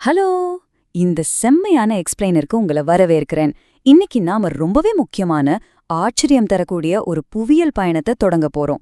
Hello! இந்த செம்மையான எக்ஸ்பிளைனருக்கு உங்கள வரவேற்கிறேன். இன்னைக்கு நாம ரொம்பவே முக்கியமான, ஆச்சரியம் தரக்கூடிய ஒரு புவியியல் பயணத்தை தொடங்க போறோம்.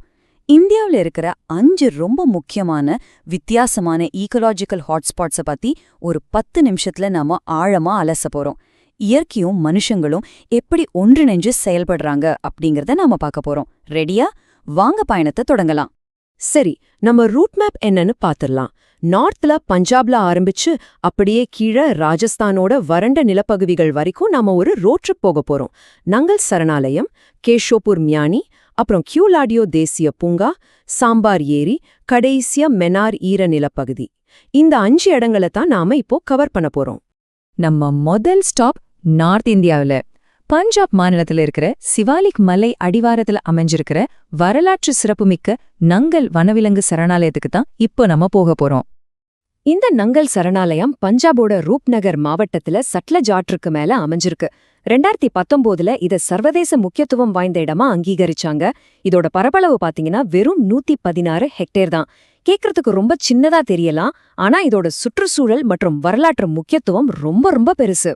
இந்தியாவுல இருக்கிற 5 ரொம்ப முக்கியமான, வித்தியாசமான ஈக்கோலாஜிக்கல் ஹாட்ஸ்பாட்ஸ பத்தி ஒரு 10 நிமிஷத்துல நாம ஆழமா அலச போறோம். இயற்கையும் மனுஷங்களும் எப்படி ஒன்றிணைஞ்சு செயல்படுறாங்க அப்படிங்கறத நாம பார்க்க போறோம். ரெடியா? வாங்க பயணத்தை தொடங்கலாம். சரி, நம்ம ரூட் மேப் என்னன்னு பாத்துரலாம். நார்த்ல பஞ்சாப்ல ஆரம்பிச்சு அப்படியே கீழே ராஜஸ்தானோட வறண்ட நிலப்பகுதிகள் வரைக்கும் நாம ஒரு ரோட் ட்ரிப் போக போறோம். நங்கல் சரணாலயம், கேஷோபூர் மியானி, அப்புறம் கியூலாடியோ தேசிய பூங்கா, சாம்பார் ஏரி, கடைசியா மெனார் ஈர நிலப்பகுதி. இந்த 5 இடங்களை தான் நாம இப்போ கவர் பண்ண போறோம். நம்ம முதல் ஸ்டாப் நார்த் இந்தியாவுல பஞ்சாப் மாநிலத்துல இருக்கிற சிவாலிக் மலை அடிவாரத்துல அமைஞ்சிருக்கிற வரலாற்று சிறப்புமிக்க நங்கல் வனவிலங்கு சரணாலயத்துக்கு தான் இப்போ நம்ம போக போறோம். இந்த நங்கல் சரணாலயம் பஞ்சாபோட ரூப்நகர் மாவட்டத்துல சட்லஜ் ஆற்றுக்கு மேல அமைஞ்சிருக்கு. 2019ல இத சர்வதேச முக்கியத்துவம் வாய்ந்த இடமா அங்கீகரிச்சாங்க. இதோட பரப்பளவு பாத்தீங்கன்னா வெறும் 116 ஹெக்டேர் தான். கேக்குறதுக்கு ரொம்ப சின்னதா தெரியலாம், ஆனா இதோட சுற்றுச்சூழல் மற்றும் வரலாற்று முக்கியத்துவம் ரொம்ப ரொம்ப பெருசு.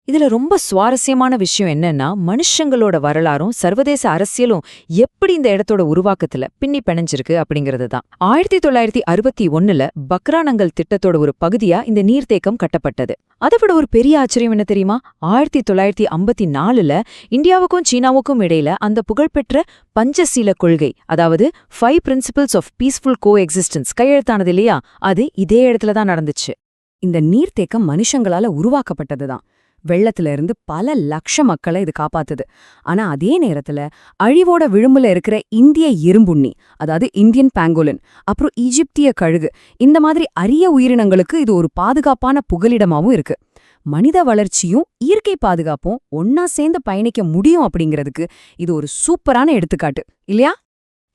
இதுல ரொம்ப சுவாரஸ்யமான விஷயம் என்னன்னா, மனுஷங்களோட வரலாறும் சர்வதேச அரசியலும் எப்படி இந்த இடத்தோட உருவாக்கத்துல பின்னி பிணைஞ்சிருக்கு அப்படிங்கிறது தான். 1961ல பக்ரானங்கல் திட்டத்தோட ஒரு பகுதியா இந்த நீர்த்தேக்கம் கட்டப்பட்டது. அதை விட ஒரு பெரிய ஆச்சரியம் என்ன தெரியுமா? 1954ல இந்தியாவுக்கும் சீனாவுக்கும் இடையில அந்த புகழ்பெற்ற பஞ்சசீல கொள்கை, அதாவது 5 பிரின்சிபிள்ஸ் ஆஃப் பீஸ்ஃபுல் கோஎக்ஸிஸ்டன்ஸ் கையெழுத்தானது இல்லையா, அது இதே இடத்துல தான் நடந்துச்சு. இந்த நீர்த்தேக்கம் மனுஷங்களால உருவாக்கப்பட்டதுதான். வெள்ளத்துல இருந்து பல லட்ச மக்களை இது காப்பாத்துது. ஆனா அதே நேரத்துல அழிவோட விளிம்புல இருக்கிற இந்திய இரும்புண்ணி, அதாவது இந்தியன் பேங்கோலின், அப்புறம் ஈஜிப்திய கழுகு, இந்த மாதிரி அரிய உயிரினங்களுக்கு இது ஒரு பாதுகாப்பான புகலிடமாவும் இருக்கு. மனித வளர்ச்சியும் இயற்கை பாதுகாப்பும் ஒன்னா சேர்ந்து பயணிக்க முடியும் அப்படிங்கிறதுக்கு இது ஒரு சூப்பரான எடுத்துக்காட்டு இல்லையா?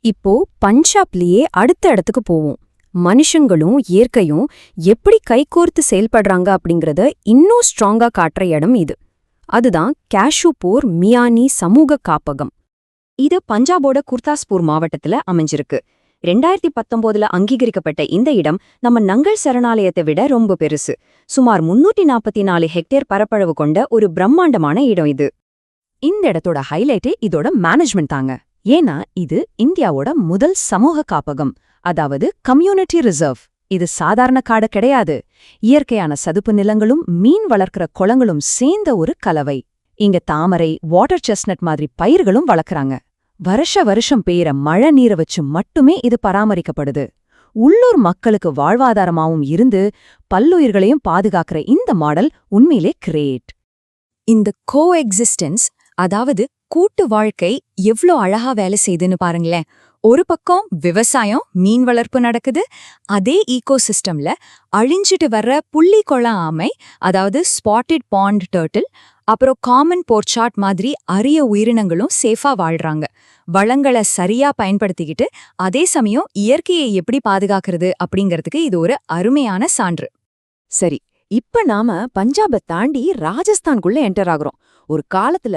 இப்போ பஞ்சாப்லயே அடுத்த இடத்துக்கு போவோம். மனுஷங்களும் இயற்கையும் எப்படி கைகோர்த்து செயல்படுறாங்க அப்படிங்கறத இன்னும் ஸ்ட்ராங்கா காட்டுற இடம் இது. அதுதான் கேஷோபூர் மியானி சமூக காப்பகம். இது பஞ்சாபோட குர்தாஸ்பூர் மாவட்டத்துல அமைஞ்சிருக்கு. 2019ல அங்கீகரிக்கப்பட்ட இந்த இடம் நம்ம நங்கல் சரணாலயத்தை விட ரொம்ப பெருசு. சுமார் 344 ஹெக்டேர் பரப்பளவு கொண்ட ஒரு பிரம்மாண்டமான இடம் இது. இந்த இடத்தோட ஹைலைட்டே இதோட மேனேஜ்மெண்ட் தாங்க. ஏன்னா இது இந்தியாவோட முதல் சமூக காப்பகம், அதாவது கம்யூனிட்டி ரிசர்வ். இது சாதாரண காடு கிடையாது. இயற்கையான சதுப்பு நிலங்களும் மீன் வளர்க்கிற குளங்களும் சேர்ந்த ஒரு கலவை. இங்க தாமரை, வாட்டர் செஸ்னட் மாதிரி பயிர்களும் வளர்க்கறாங்க. வருஷம் பெய்யற மழை நீரை வச்சு மட்டுமே இது பராமரிக்கப்படுது. உள்ளூர் மக்களுக்கு வாழ்வாதாரமாவும் இருந்து பல்லுயிர்களையும் பாதுகாக்கிற இந்த மாடல் உண்மையிலே கிரேட். இந்த கோஎக்ஸிஸ்டன்ஸ், அதாவது கூட்டு வாழ்க்கை எவ்ளோ அழகா வேலை செய்துன்னு பாருங்களேன். ஒரு பக்கம் விவசாயம், மீன் வளர்ப்பு நடக்குது. அதே ஈகோசிஸ்டம்ல அழிஞ்சிட்டு வர்ற புள்ளிக்கொள ஆமை, அதாவது ஸ்பாட்டட் பாண்ட் டர்ட்டில், அப்புறம் காமன் போர்ச்சாட் மாதிரி அரிய உயிரினங்களும் சேஃபா வாழ்றாங்க. வளங்களை சரியா பயன்படுத்திக்கிட்டு அதே சமயம் இயற்கையை எப்படி பாதுகாக்கிறது அப்படிங்கறதுக்கு இது ஒரு அருமையான சான்று. சரி, இப்ப நாம பஞ்சாபை தாண்டி ராஜஸ்தான்குள்ள என்டர் ஆகுறோம். ஒரு காலத்துல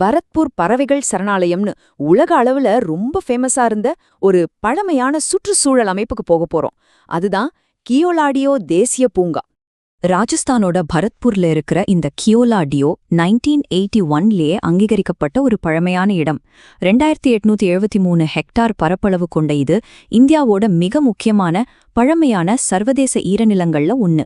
பரத்பூர் பறவைகள் சரணாலயம்னு உலக அளவுல ரொம்ப ஃபேமஸா இருந்த ஒரு பழமையான சுற்றுச்சூழல் அமைப்புக்கு போக போறோம். அதுதான் கியோலாடியோ தேசிய பூங்கா. ராஜஸ்தானோட பரத்பூர்ல இருக்கிற இந்த கியோலாடியோ 1981லேயே அங்கீகரிக்கப்பட்ட ஒரு பழமையான இடம். 2873 ஹெக்டார் பரப்பளவு கொண்ட இது இந்தியாவோட மிக முக்கியமான பழமையான சர்வதேச ஈரநிலங்கள்ல ஒன்னு.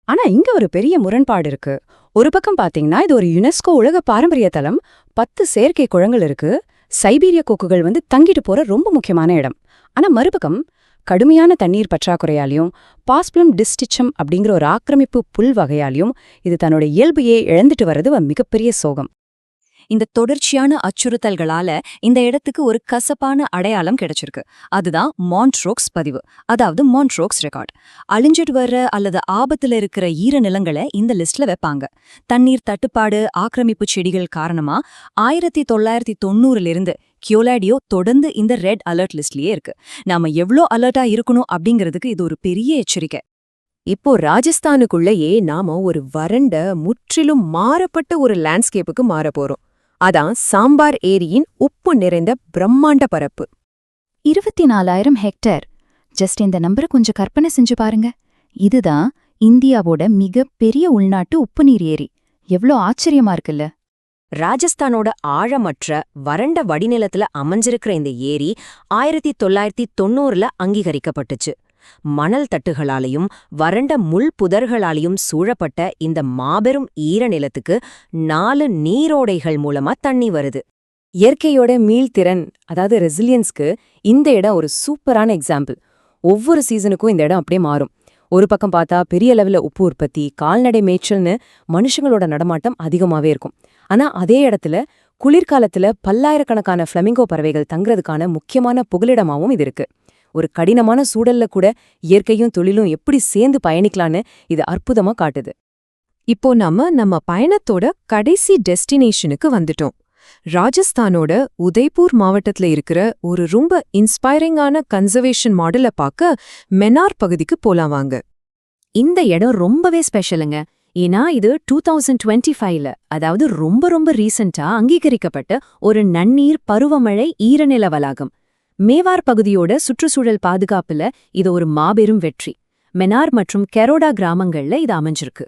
ஆனா இங்க ஒரு பெரிய முரண்பாடு இருக்கு. ஒரு பக்கம் பாத்தீங்கன்னா இது ஒரு யுனெஸ்கோ உலக பாரம்பரிய தலம், 10 செயற்கை குளங்கள் இருக்கு, சைபீரிய கொக்குகள் தங்கிட்டு போற ரொம்ப முக்கியமான இடம். ஆனா மறுபக்கம் கடுமையான தண்ணீர் பற்றாக்குறையாலையும் பாஸ்பிளம் டிஸ்டிச்சம் அப்படிங்கிற ஒரு ஆக்கிரமிப்பு புல் வகையாலையும் இது தன்னோட இயல்பையே இழந்துட்டு வர்றது மிகப்பெரிய சோகம். இந்த தொடர்ச்சியான அச்சுறுத்தல்களால இந்த இடத்துக்கு ஒரு கசப்பான அடையாளம் கிடைச்சிருக்கு. அதுதான் மான்ட்ரோக்ஸ் பதிவு, அதாவது மான்ட்ரோக்ஸ் ரெக்கார்ட். அழிஞ்சிட்டு வர்ற அல்லது ஆபத்துல இருக்கிற ஈரநிலங்களை இந்த லிஸ்ட்ல வைப்பாங்க. தண்ணீர் தட்டுப்பாடு, ஆக்கிரமிப்பு செடிகள் காரணமா 1990லிருந்து கியோலாடியோ தொடர்ந்து இந்த ரெட் அலர்ட் லிஸ்ட்லயே இருக்கு. நாம எவ்ளோ அலர்ட்டா இருக்கணும் அப்படிங்கிறதுக்கு இது ஒரு பெரிய எச்சரிக்கை. இப்போ ராஜஸ்தானுக்குள்ளேயே நாம ஒரு வறண்ட, முற்றிலும் மாறப்பட்ட ஒரு லேண்ட்ஸ்கேப்புக்கு மாற போறோம். அதான் சாம்பார் ஏரியின் உப்பு நிறைந்த பிரம்மாண்ட பரப்பு. 24,000 ஹெக்டேர். ஜஸ்ட் இந்த நம்பரை கொஞ்சம் கற்பனை செஞ்சு பாருங்க. இதுதான் இந்தியாவோட மிக பெரிய உள்நாட்டு உப்புநீர் ஏரி. எவ்ளோ ஆச்சரியமா இருக்குல்ல. ராஜஸ்தானோட ஆழமற்ற வறண்ட வடிநிலத்துல அமைஞ்சிருக்கிற இந்த ஏரி 1990ல அங்கீகரிக்கப்பட்டுச்சு. மணல் தட்டுகளாலையும் வறண்ட முள் புதர்களாலையும் சூழப்பட்ட இந்த மாபெரும் ஈரநிலத்துக்கு 4 நீரோடைகள் மூலமா தண்ணி வருது. இயற்கையோட மீள்திறன், அதாவது ரெசிலியன்ஸ்க்கு இந்த இடம் ஒரு சூப்பரான எக்ஸாம்பிள். ஒவ்வொரு சீசனுக்கும் இந்த இடம் அப்படியே மாறும். ஒரு பக்கம் பார்த்தா பெரிய லெவல்ல உப்பு உற்பத்தி, கால்நடை மேய்ச்சல்னு மனுஷங்களோட நடமாட்டம் அதிகமாவே இருக்கும். ஆனா அதே இடத்துல குளிர்காலத்துல பல்லாயிரக்கணக்கான ஃப்ளமிங்கோ பறவைகள் தங்குறதுக்கான முக்கியமான புகலிடமாவும் இது இருக்கு. ஒரு கடினமான சூழல்ல கூட இயற்கையும் தொழிலும் எப்படி சேர்ந்து பயணிக்கலான்னு இது அற்புதமா காட்டுது. இப்போ நம்ம பயணத்தோட கடைசி டெஸ்டினேஷனுக்கு வந்துட்டோம். ராஜஸ்தானோட உதய்பூர் மாவட்டத்துல இருக்கிற ஒரு ரொம்ப இன்ஸ்பைரிங்கான கன்சர்வேஷன் மாடலை பார்க்க மெனார் பகுதிக்கு போலாம் வாங்க. இந்த இடம் ரொம்பவே ஸ்பெஷலுங்க. ஏன்னா இது 2025ல, அதாவது ரொம்ப ரொம்ப ரீசெண்டா அங்கீகரிக்கப்பட்ட ஒரு நன்னீர் பருவமழை ஈரநில வளாகம். மேவார் பகுதியோட சுற்றுச்சூழல் பாதுகாப்புல இது ஒரு மாபெரும் வெற்றி. மெனார் மற்றும் கெரோடா கிராமங்கள்ல இது அமைஞ்சிருக்கு.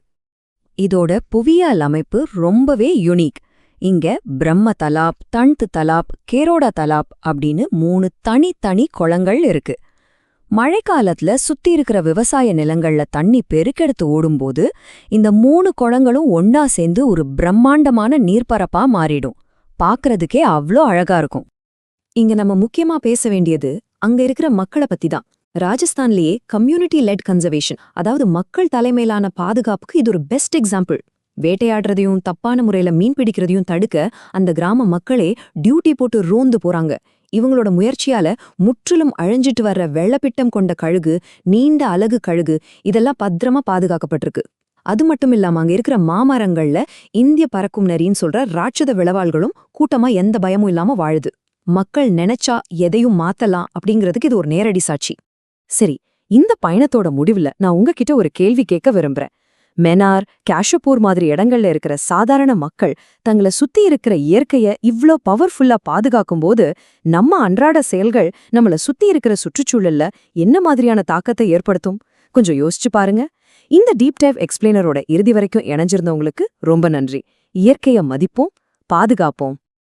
இதோட புவியியல் அமைப்பு ரொம்பவே யுனிக். இங்க பிரம்ம தலாப், தண்ட் தலாப், கேரோடா தலாப் அப்படின்னு 3 தனி குளங்கள் இருக்கு. மழைக்காலத்துல சுத்தி இருக்கிற விவசாய நிலங்கள்ல தண்ணி பெருக்கெடுத்து ஓடும்போது இந்த 3 குளங்களும் ஒன்னா சேர்ந்து ஒரு பிரம்மாண்டமான நீர்ப்பரப்பா மாறிடும். பாக்குறதுக்கே அவ்ளோ அழகா இருக்கும். இங்க நம்ம முக்கியமா பேச வேண்டியது அங்க இருக்கிற மக்களை பத்தி தான். ராஜஸ்தான்லயே கம்யூனிட்டி லெட் கன்சர்வேஷன், அதாவது மக்கள் தலைமையிலான பாதுகாப்புக்கு இது ஒரு பெஸ்ட் எக்ஸாம்பிள். வேட்டையாடுறதையும் தப்பான முறையில மீன் பிடிக்கிறதையும் தடுக்க அந்த கிராம மக்களே டியூட்டி போட்டு ரோந்து போறாங்க. இவங்களோட முயற்சியால முற்றிலும் அழிஞ்சிட்டு வர்ற வெள்ளப்பிட்டம் கொண்ட கழுகு, நீண்ட அலகு கழுகு இதெல்லாம் பத்திரமா பாதுகாக்கப்பட்டிருக்கு. அது மட்டும் இல்லாம அங்க இருக்கிற மாமரங்கள்ல இந்திய பறக்கும் நரின்னு சொல்ற ராட்சத விளவாள்களும் கூட்டமா எந்த பயமும் இல்லாம வாழுது. மக்கள் நினைச்சா எதையும் மாத்தலாம் அப்படிங்கிறதுக்கு இது ஒரு நேரடி சாட்சி. சரி, இந்த பயணத்தோட முடிவுல நான் உங்ககிட்ட ஒரு கேள்வி கேட்க விரும்புறேன். மெனார், காஷ்மீர் மாதிரி இடங்கள்ல இருக்கிற சாதாரண மக்கள் தங்களை சுத்தி இருக்கிற இயற்கைய இவ்ளோ பவர்ஃபுல்லா பாதுகாக்கும்போது நம்ம அன்றாட செயல்கள் நம்மள சுத்தி இருக்கிற சுற்றுச்சூழல்ல என்ன மாதிரியான தாக்கத்தை ஏற்படுத்தும்? கொஞ்சம் யோசிச்சு பாருங்க. இந்த டீப் டைவ் எக்ஸ்பிளைனரோட இறுதி வரைக்கும் இணைஞ்சிருந்தவங்களுக்கு ரொம்ப நன்றி. இயற்கைய மதிப்போம், பாதுகாப்போம்.